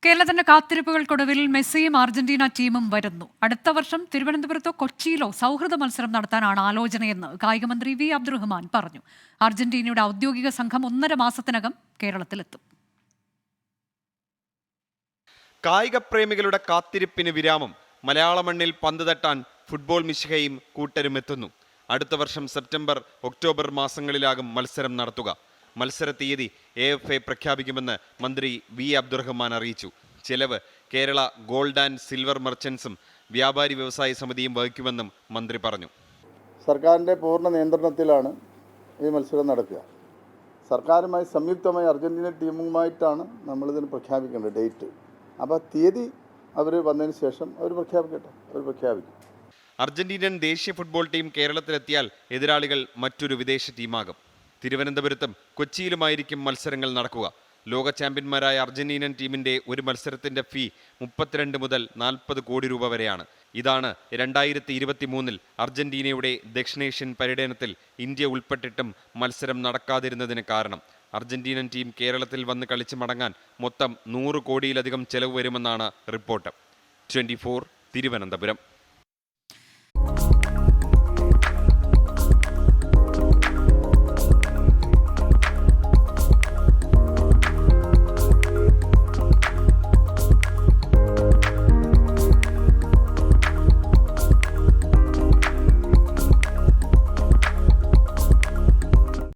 കേരളത്തിന്റെ കാത്തിരിപ്പുകൾക്കൊടുവിൽ മെസ്സിയും അർജന്റീന ടീമും വരുന്നു. അടുത്ത വർഷം തിരുവനന്തപുരത്തോ കൊച്ചിയിലോ സൗഹൃദ മത്സരം നടത്താനാണ് ആലോചനയെന്ന് കായികമന്ത്രി വി അബ്ദുറഹ്മാൻ പറഞ്ഞു. അർജന്റീനയുടെ ഔദ്യോഗിക സംഘം 1.5 മാസത്തിനകം കേരളത്തിലെത്തും. കായിക പ്രേമികളുടെ കാത്തിരിപ്പിന് വിരാമം. മലയാള മണ്ണിൽ പന്ത് തട്ടാൻ ഫുട്ബോൾ മിശിഹയും കൂട്ടരും എത്തുന്നു. അടുത്ത വർഷം സെപ്റ്റംബർ, ഒക്ടോബർ മാസങ്ങളിലാകും മത്സരം നടത്തുക. മത്സര തീയതി AFA പ്രഖ്യാപിക്കുമെന്ന് മന്ത്രി വി അബ്ദുറഹ്മാൻ അറിയിച്ചു. ചെലവ് കേരള ഗോൾഡ് ആൻഡ് സിൽവർ മർച്ചൻസും വ്യാപാരി വ്യവസായ സമിതിയും വഹിക്കുമെന്നും മന്ത്രി പറഞ്ഞു. സർക്കാരിൻ്റെ പൂർണ്ണ നിയന്ത്രണത്തിലാണ് ഈ മത്സരം നടക്കുക. സർക്കാരുമായി സംയുക്തമായി അർജന്റീന ടീമുമായിട്ടാണ് നമ്മളിതിന് പ്രഖ്യാപിക്കേണ്ടത് ഡേറ്റ്. അപ്പോൾ തീയതി അവർ വന്നതിന് ശേഷം അവർ പ്രഖ്യാപിക്കും. അർജന്റീനൻ ദേശീയ ഫുട്ബോൾ ടീം കേരളത്തിലെത്തിയാൽ എതിരാളികൾ മറ്റൊരു വിദേശ ടീമാകും. തിരുവനന്തപുരത്തും കൊച്ചിയിലുമായിരിക്കും മത്സരങ്ങൾ നടക്കുക. ലോക ചാമ്പ്യന്മാരായ അർജന്റീനൻ ടീമിന്റെ ഒരു മത്സരത്തിന്റെ ഫീ 32 മുതൽ 40 കോടി രൂപ വരെയാണ്. ഇതാണ് 2023 അർജന്റീനയുടെ ദക്ഷിണേഷ്യൻ പര്യടനത്തിൽ ഇന്ത്യ ഉൾപ്പെട്ടിട്ടും മത്സരം നടക്കാതിരുന്നതിന് കാരണം. അർജന്റീനൻ ടീം കേരളത്തിൽ വന്ന് കളിച്ച് മടങ്ങാൻ മൊത്തം 100 കോടിയിലധികം ചെലവ് വരുമെന്നാണ് റിപ്പോർട്ട്. 24 തിരുവനന്തപുരം.